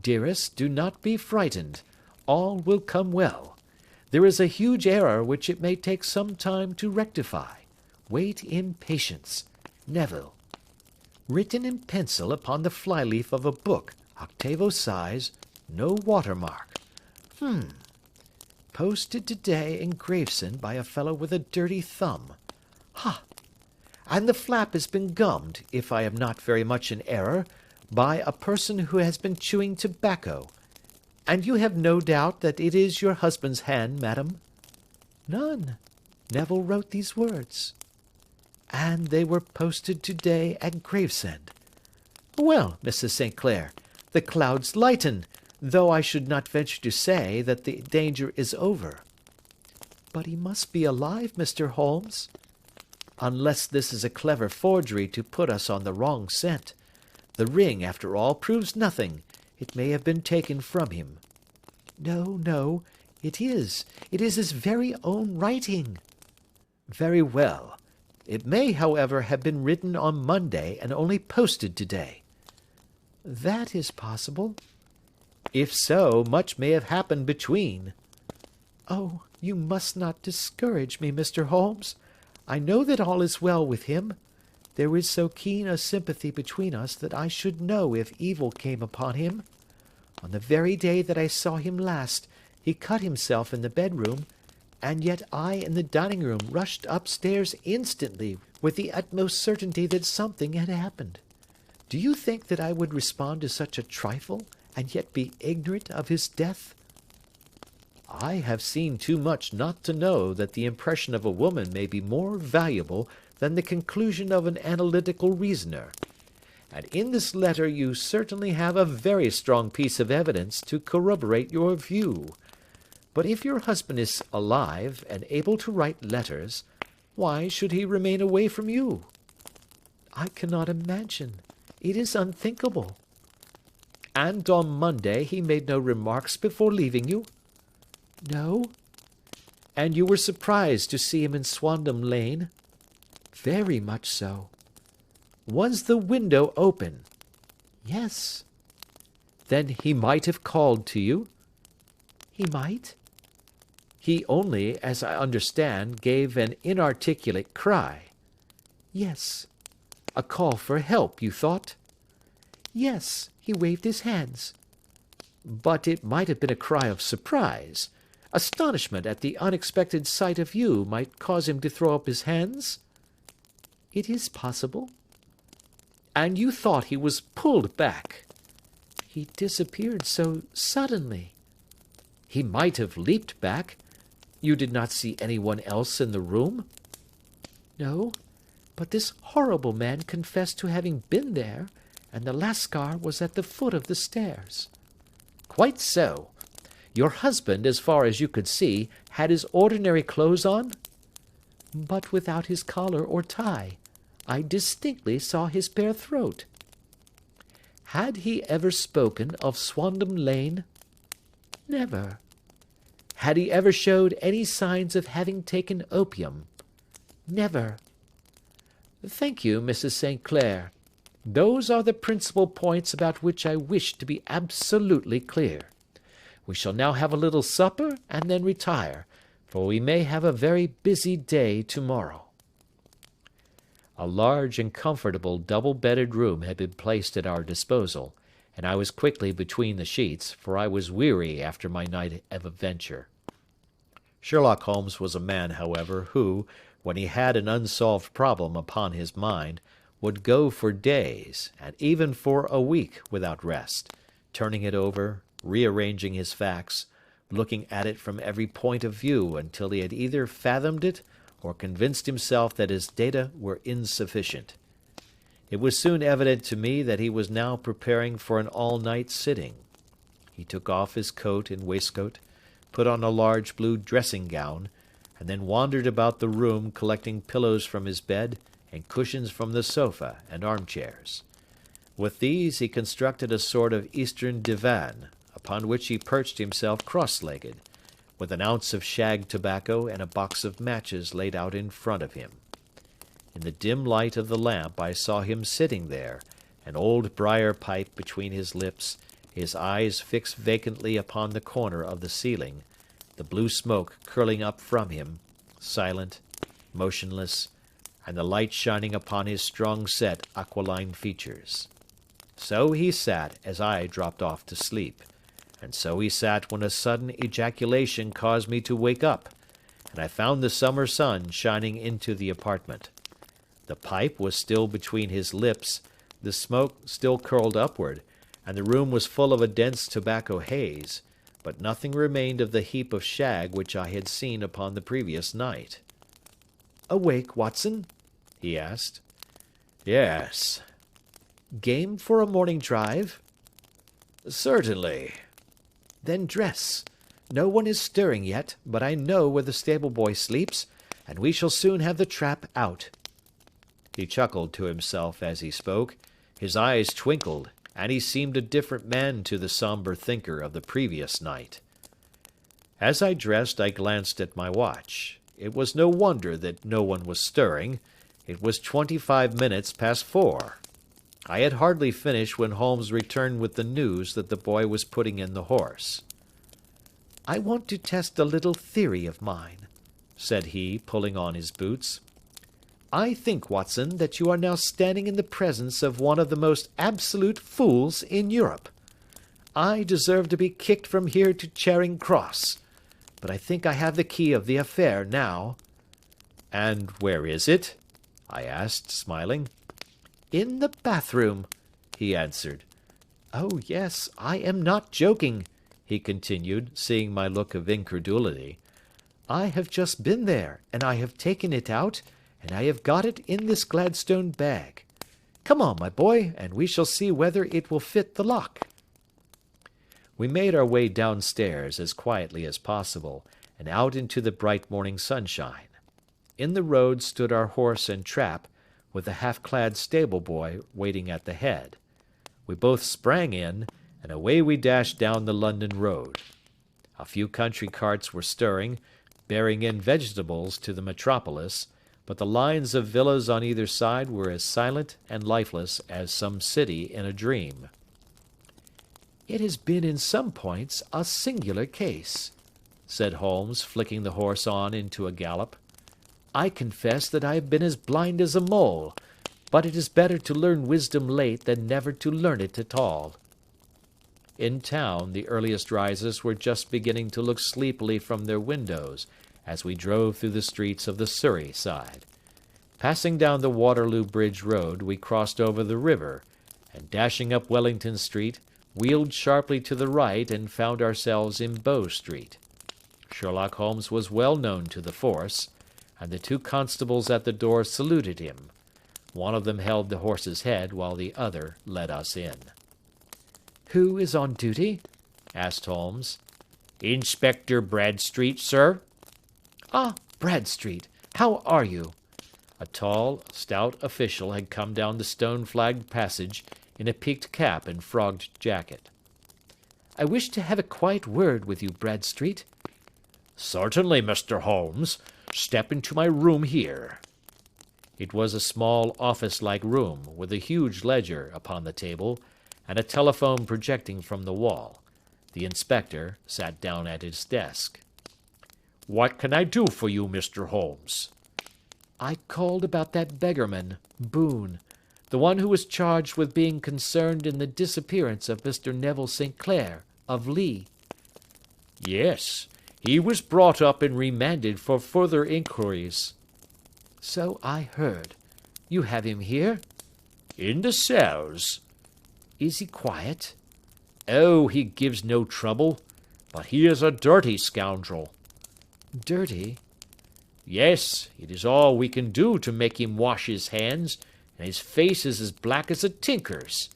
Dearest, do not be frightened. All will come well. There is a huge error which it may take some time to rectify. Wait in patience. Neville. Written in pencil upon the flyleaf of a book, octavo size, no watermark. Posted today in Gravesend by a fellow with a dirty thumb. Ha! And the flap has been gummed, if I am not very much in error, by a person who has been chewing tobacco. And you have no doubt that it is your husband's hand, madam? None. Neville wrote these words. And they were posted today at Gravesend. Well, Mrs. St. Clair, the clouds lighten, though I should not venture to say that the danger is over. But he must be alive, Mr. Holmes. Unless this is a clever forgery to put us on the wrong scent. The ring, after all, proves nothing. It may have been taken from him. No, no, it is. It is his very own writing. Very well. It may, however, have been written on Monday and only posted today. That is possible. If so, much may have happened between. Oh, you must not discourage me, Mr. Holmes. I know that all is well with him. There is so keen a sympathy between us that I should know if evil came upon him. On the very day that I saw him last, he cut himself in the bedroom, and yet I in the dining room rushed upstairs instantly with the utmost certainty that something had happened. Do you think that I would respond to such a trifle, and yet be ignorant of his death? I have seen too much not to know that the impression of a woman may be more valuable than the conclusion of an analytical reasoner. And in this letter you certainly have a very strong piece of evidence to corroborate your view. But if your husband is alive and able to write letters, why should he remain away from you? I cannot imagine. It is unthinkable. And on Monday he made no remarks before leaving you? No. And you were surprised to see him in Swandam Lane? Very much so. Was the window open? Yes. Then he might have called to you? He might. He only, as I understand, gave an inarticulate cry. Yes. A call for help, you thought? Yes, he waved his hands. But it might have been a cry of surprise. Astonishment at the unexpected sight of you might cause him to throw up his hands? It is possible. And you thought he was pulled back? He disappeared so suddenly. He might have leaped back. You did not see anyone else in the room? No, but this horrible man confessed to having been there, and the Lascar was at the foot of the stairs. Quite so. Your husband, as far as you could see, had his ordinary clothes on? But without his collar or tie. I distinctly saw his bare throat. Had he ever spoken of Swandam Lane? Never. Had he ever showed any signs of having taken opium? Never. Thank you, Mrs. St. Clair. Those are the principal points about which I wish to be absolutely clear. We shall now have a little supper and then retire, for we may have a very busy day tomorrow. A large and comfortable double-bedded room had been placed at our disposal, and I was quickly between the sheets, for I was weary after my night of adventure. Sherlock Holmes was a man, however, who, when he had an unsolved problem upon his mind, would go for days, and even for a week, without rest, turning it over, rearranging his facts, looking at it from every point of view until he had either fathomed it or convinced himself that his data were insufficient. It was soon evident to me that he was now preparing for an all-night sitting. He took off his coat and waistcoat, put on a large blue dressing-gown, and then wandered about the room collecting pillows from his bed and cushions from the sofa and armchairs. With these he constructed a sort of Eastern divan, upon which he perched himself cross-legged, with an ounce of shag tobacco and a box of matches laid out in front of him. In the dim light of the lamp I saw him sitting there, an old briar pipe between his lips, his eyes fixed vacantly upon the corner of the ceiling, the blue smoke curling up from him, silent, motionless, and the light shining upon his strong-set aquiline features. So he sat as I dropped off to sleep, and so he sat when a sudden ejaculation caused me to wake up, and I found the summer sun shining into the apartment. The pipe was still between his lips, the smoke still curled upward, and the room was full of a dense tobacco haze, but nothing remained of the heap of shag which I had seen upon the previous night. "Awake, Watson?" he asked. "Yes." "Game for a morning drive?" "Certainly." "Then dress. No one is stirring yet, but I know where the stable-boy sleeps, and we shall soon have the trap out." He chuckled to himself as he spoke, his eyes twinkled, and he seemed a different man to the sombre thinker of the previous night. As I dressed, I glanced at my watch. It was no wonder that no one was stirring. It was 25 minutes past 4. I had hardly finished when Holmes returned with the news that the boy was putting in the horse. "I want to test a little theory of mine," said he, pulling on his boots. "I think, Watson, that you are now standing in the presence of one of the most absolute fools in Europe. I deserve to be kicked from here to Charing Cross, but I think I have the key of the affair now." "And where is it?" I asked, smiling. "In the bathroom," he answered. "Oh, yes, I am not joking," he continued, seeing my look of incredulity. "I have just been there, and I have taken it out, and I have got it in this Gladstone bag. Come on, my boy, and we shall see whether it will fit the lock." We made our way downstairs as quietly as possible, and out into the bright morning sunshine. In the road stood our horse and trap, with the half-clad stable-boy waiting at the head. We both sprang in, and away we dashed down the London road. A few country carts were stirring, bearing in vegetables to the metropolis, but the lines of villas on either side were as silent and lifeless as some city in a dream. "It has been in some points a singular case," said Holmes, flicking the horse on into a gallop. "I confess that I have been as blind as a mole, but it is better to learn wisdom late than never to learn it at all." In town, the earliest risers were just beginning to look sleepily from their windows as we drove through the streets of the Surrey side. Passing down the Waterloo Bridge Road, we crossed over the river, and dashing up Wellington Street, wheeled sharply to the right and found ourselves in Bow Street. Sherlock Holmes was well known to the force, and the two constables at the door saluted him. One of them held the horse's head, while the other led us in. "Who is on duty?" asked Holmes. "Inspector Bradstreet, sir." "Ah, Bradstreet, how are you?" A tall, stout official had come down the stone-flagged passage in a peaked cap and frogged jacket. "I wish to have a quiet word with you, Bradstreet." "Certainly, Mr. Holmes. Step into my room here." It was a small office-like room, with a huge ledger upon the table, and a telephone projecting from the wall. The inspector sat down at his desk. "What can I do for you, Mr. Holmes?" "I called about that beggarman, Boone, the one who was charged with being concerned in the disappearance of Mr. Neville St. Clair, of Lee." "Yes, he was brought up and remanded for further inquiries." "So I heard. You have him here?" "In the cells." "Is he quiet?" "Oh, he gives no trouble, but he is a dirty scoundrel." "Dirty?" "Yes, it is all we can do to make him wash his hands, and his face is as black as a tinker's.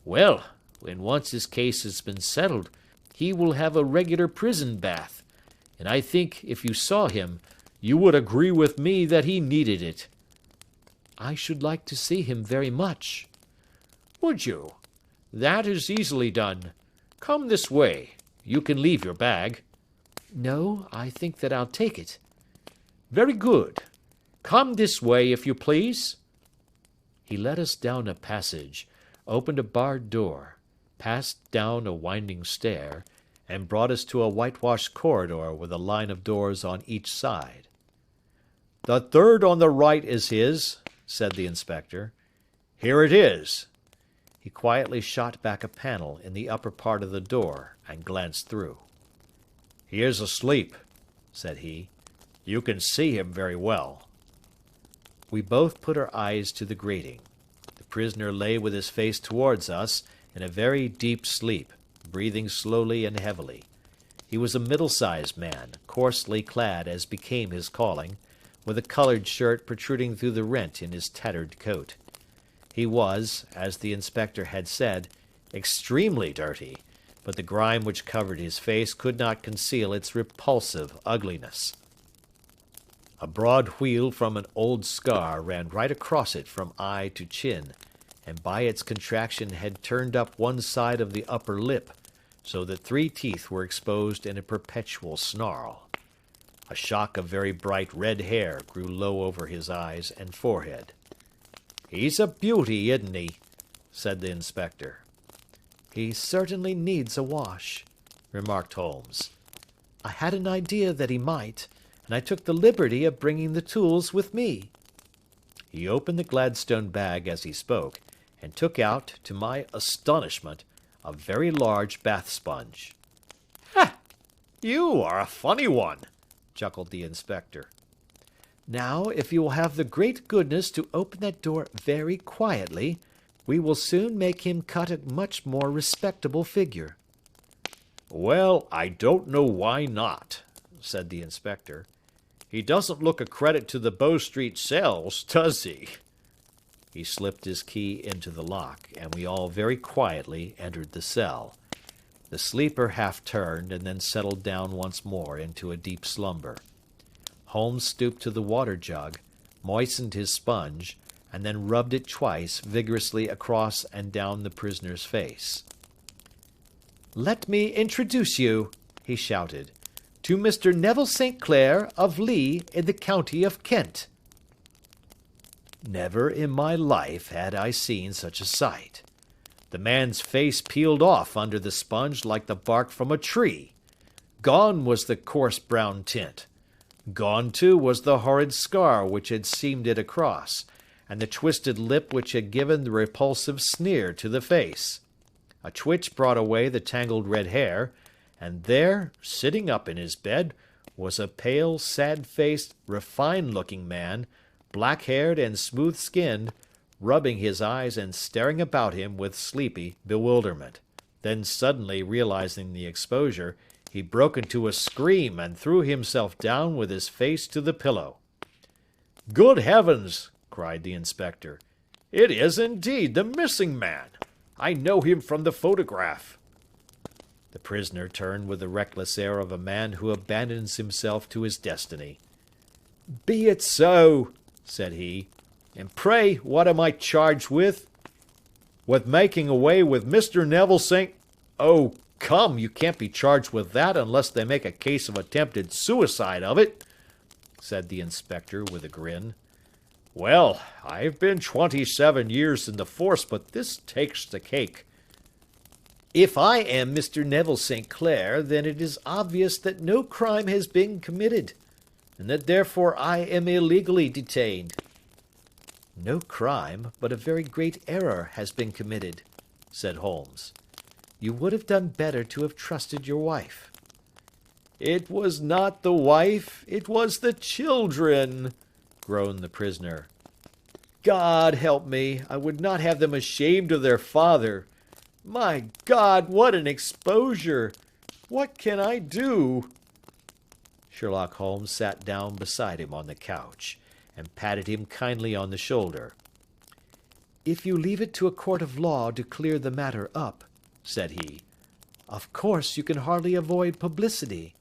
Well, when once his case has been settled, he will have a regular prison bath, and I think, if you saw him, you would agree with me that he needed it." "I should like to see him very much." "Would you? That is easily done. Come this way. You can leave your bag." "No, I think that I'll take it." "Very good. Come this way, if you please." He led us down a passage, opened a barred door, passed down a winding stair, and brought us to a whitewashed corridor with a line of doors on each side. "The third on the right is his," said the inspector. "Here it is." He quietly shot back a panel in the upper part of the door and glanced through. "He is asleep," said he. "You can see him very well." We both put our eyes to the grating. The prisoner lay with his face towards us in a very deep sleep, breathing slowly and heavily. He was a middle-sized man, coarsely clad as became his calling, with a coloured shirt protruding through the rent in his tattered coat. He was, as the inspector had said, extremely dirty, but the grime which covered his face could not conceal its repulsive ugliness. A broad wheal from an old scar ran right across it from eye to chin, and by its contraction had turned up one side of the upper lip, so that 3 teeth were exposed in a perpetual snarl. A shock of very bright red hair grew low over his eyes and forehead. "He's a beauty, isn't he?" said the inspector. "He certainly needs a wash," remarked Holmes. "I had an idea that he might, and I took the liberty of bringing the tools with me." He opened the Gladstone bag as he spoke, and took out, to my astonishment, a very large bath sponge. "Ha! You are a funny one," chuckled the inspector. "Now, if you will have the great goodness to open that door very quietly, we will soon make him cut a much more respectable figure." "Well, I don't know why not," said the inspector. "He doesn't look a credit to the Bow Street cells, does he?" He slipped his key into the lock, and we all very quietly entered the cell. The sleeper half turned and then settled down once more into a deep slumber. Holmes stooped to the water jug, moistened his sponge, and then rubbed it twice vigorously across and down the prisoner's face. "Let me introduce you," he shouted, "to Mr. Neville St. Clair of Lee in the county of Kent." Never in my life had I seen such a sight. The man's face peeled off under the sponge like the bark from a tree. Gone was the coarse brown tint. Gone, too, was the horrid scar which had seamed it across, and the twisted lip which had given the repulsive sneer to the face. A twitch brought away the tangled red hair, and there, sitting up in his bed, was a pale, sad-faced, refined-looking man, black-haired and smooth-skinned, rubbing his eyes and staring about him with sleepy bewilderment. Then suddenly realizing the exposure, he broke into a scream and threw himself down with his face to the pillow. "Good heavens!" cried the inspector. "It is indeed the missing man. I know him from the photograph." The prisoner turned with the reckless air of a man who abandons himself to his destiny. "Be it so," said he. "And pray, what am I charged with?" "With making away with Mr. Neville St. Oh, come, you can't be charged with that unless they make a case of attempted suicide of it," said the inspector with a grin. "Well, I've been 27 years in the force, but this takes the cake." "If I am Mr. Neville St. Clair, then it is obvious that no crime has been committed, and that therefore I am illegally detained." "No crime, but a very great error has been committed," said Holmes. "You would have done better to have trusted your wife." "It was not the wife, it was the children," groaned the prisoner. "God help me, I would not have them ashamed of their father. My God, what an exposure! What can I do?" Sherlock Holmes sat down beside him on the couch, and patted him kindly on the shoulder. "If you leave it to a court of law to clear the matter up," said he, "of course you can hardly avoid publicity.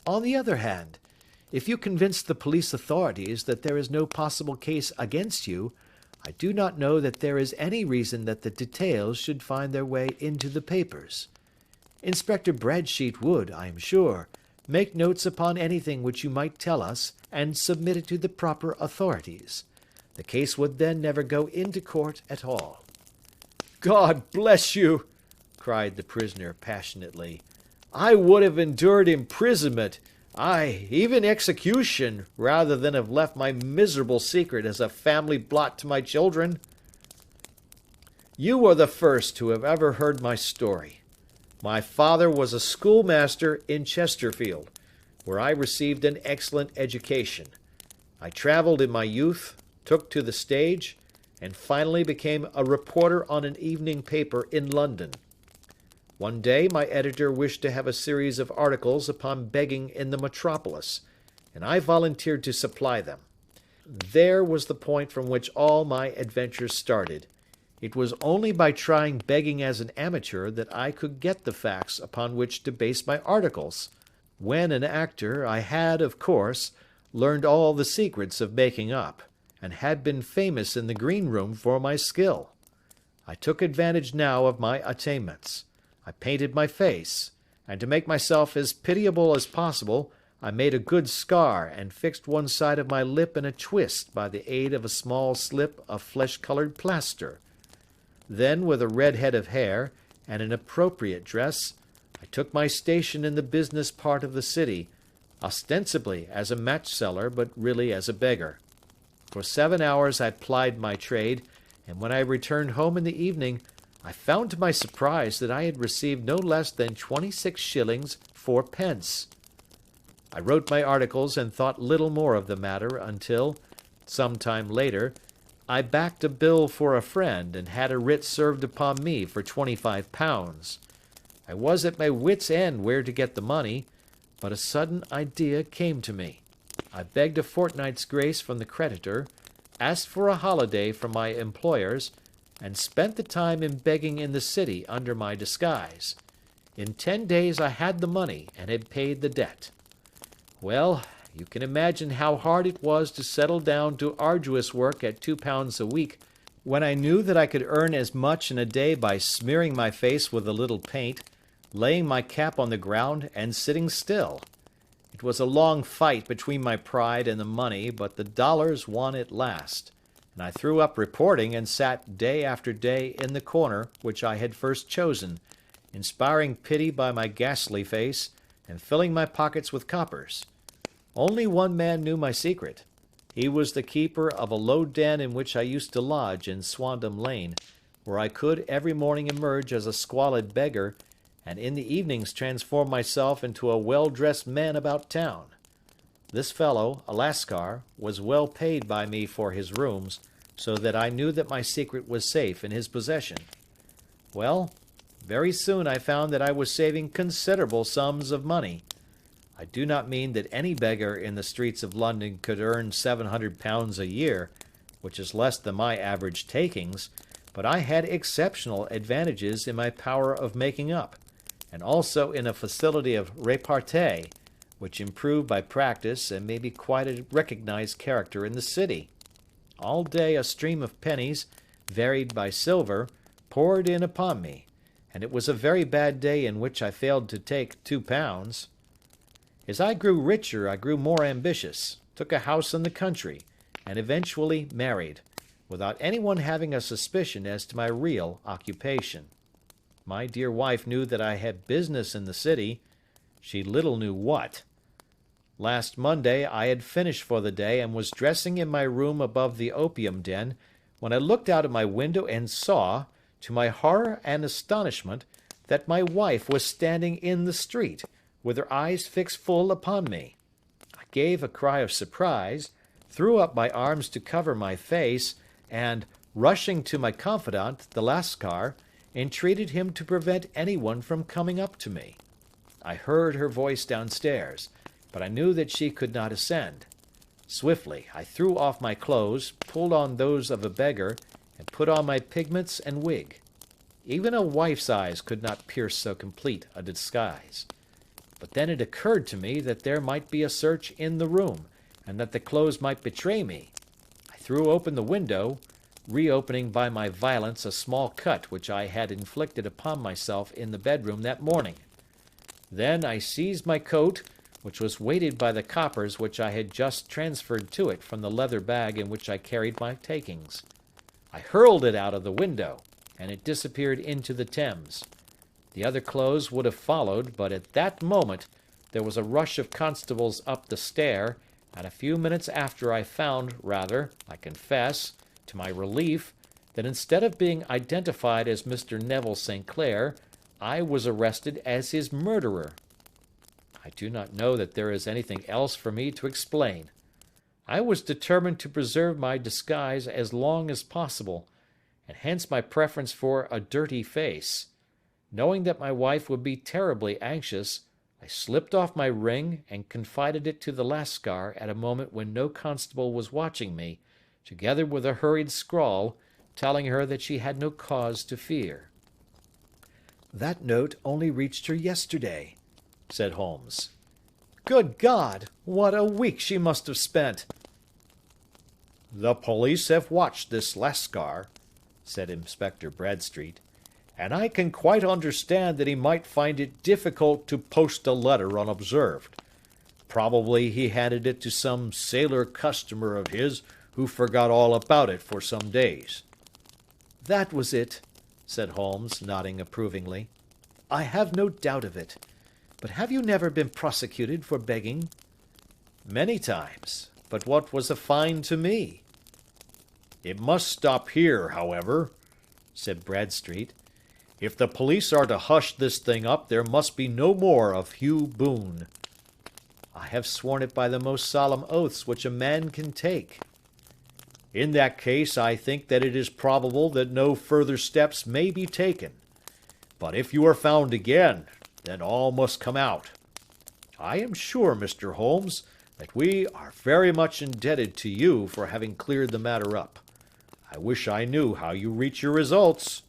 On the other hand, if you convince the police authorities that there is no possible case against you, I do not know that there is any reason that the details should find their way into the papers. Inspector Bradsheet would, I am sure, make notes upon anything which you might tell us and submit it to the proper authorities. The case would then never go into court at all." "God bless you!" cried the prisoner passionately. "I would have endured imprisonment, aye, even execution, rather than have left my miserable secret as a family blot to my children. You are the first who have ever heard my story. My father was a schoolmaster in Chesterfield, where I received an excellent education. I traveled in my youth, took to the stage, and finally became a reporter on an evening paper in London. One day my editor wished to have a series of articles upon begging in the metropolis, and I volunteered to supply them. There was the point from which all my adventures started. It was only by trying begging as an amateur that I could get the facts upon which to base my articles. When an actor, I had, of course, learned all the secrets of making up, and had been famous in the green room for my skill. I took advantage now of my attainments. I painted my face, and to make myself as pitiable as possible, I made a good scar and fixed one side of my lip in a twist by the aid of a small slip of flesh-colored plaster. Then, with a red head of hair and an appropriate dress, I took my station in the business part of the city, ostensibly as a match-seller, but really as a beggar. For 7 hours I plied my trade, and when I returned home in the evening, I found to my surprise that I had received no less than 26 shillings 4 pence. I wrote my articles and thought little more of the matter until, some time later, I backed a bill for a friend and had a writ served upon me for £25. I was at my wits' end where to get the money, but a sudden idea came to me. I begged a fortnight's grace from the creditor, asked for a holiday from my employers, and spent the time in begging in the city under my disguise. In 10 days I had the money and had paid the debt. Well, you can imagine how hard it was to settle down to arduous work at £2 a week, when I knew that I could earn as much in a day by smearing my face with a little paint, laying my cap on the ground, and sitting still. It was a long fight between my pride and the money, but the dollars won at last, and I threw up reporting and sat day after day in the corner which I had first chosen, inspiring pity by my ghastly face, and filling my pockets with coppers. Only one man knew my secret. He was the keeper of a low den in which I used to lodge in Swandam Lane, where I could every morning emerge as a squalid beggar, and in the evenings transform myself into a well-dressed man about town. This fellow, a Lascar, was well paid by me for his rooms, so that I knew that my secret was safe in his possession. Well, very soon I found that I was saving considerable sums of money. I do not mean that any beggar in the streets of London could earn £700 a year, which is less than my average takings, but I had exceptional advantages in my power of making up, and also in a facility of repartee, which improved by practice and made me quite a recognized character in the city. All day a stream of pennies, varied by silver, poured in upon me, and it was a very bad day in which I failed to take £2. As I grew richer, I grew more ambitious, took a house in the country, and eventually married, without anyone having a suspicion as to my real occupation. My dear wife knew that I had business in the city. She little knew what. Last Monday I had finished for the day and was dressing in my room above the opium den, when I looked out of my window and saw, to my horror and astonishment, that my wife was standing in the street, with her eyes fixed full upon me. I gave a cry of surprise, threw up my arms to cover my face, and, rushing to my confidant, the Lascar, entreated him to prevent anyone from coming up to me. I heard her voice downstairs, but I knew that she could not ascend. Swiftly I threw off my clothes, pulled on those of a beggar, and put on my pigments and wig. Even a wife's eyes could not pierce so complete a disguise. But then it occurred to me that there might be a search in the room, and that the clothes might betray me. I threw open the window, reopening by my violence a small cut which I had inflicted upon myself in the bedroom that morning. Then I seized my coat, which was weighted by the coppers which I had just transferred to it from the leather bag in which I carried my takings. I hurled it out of the window, and it disappeared into the Thames. The other clothes would have followed, but at that moment there was a rush of constables up the stair, and a few minutes after I found, rather, I confess, to my relief, that instead of being identified as Mr. Neville St. Clair, I was arrested as his murderer. I do not know that there is anything else for me to explain. I was determined to preserve my disguise as long as possible, and hence my preference for a dirty face. Knowing that my wife would be terribly anxious, I slipped off my ring and confided it to the Lascar at a moment when no constable was watching me, together with a hurried scrawl, telling her that she had no cause to fear. "That note only reached her yesterday," said Holmes. "Good God! What a week she must have spent!" "The police have watched this Lascar," said Inspector Bradstreet, "and I can quite understand that he might find it difficult to post a letter unobserved. Probably he handed it to some sailor customer of his who forgot all about it for some days." "That was it," said Holmes, nodding approvingly. "I have no doubt of it. But have you never been prosecuted for begging?" "Many times. But what was a fine to me?" "It must stop here, however," said Bradstreet. "If the police are to hush this thing up, there must be no more of Hugh Boone." "I have sworn it by the most solemn oaths which a man can take." "In that case, I think that it is probable that no further steps may be taken. But if you are found again, then all must come out. I am sure, Mr. Holmes, that we are very much indebted to you for having cleared the matter up. I wish I knew how you reach your results."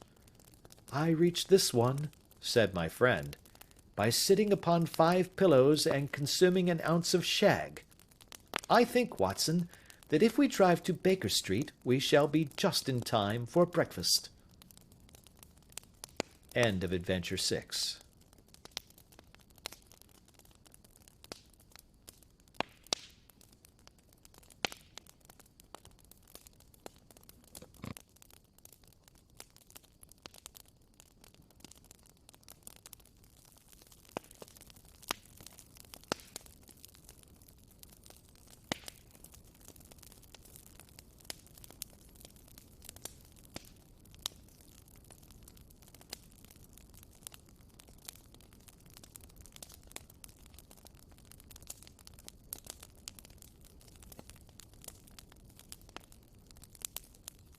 "I reach this one," said my friend, "by sitting upon 5 pillows and consuming an ounce of shag. I think, Watson, that if we drive to Baker Street, we shall be just in time for breakfast." End of Adventure 6.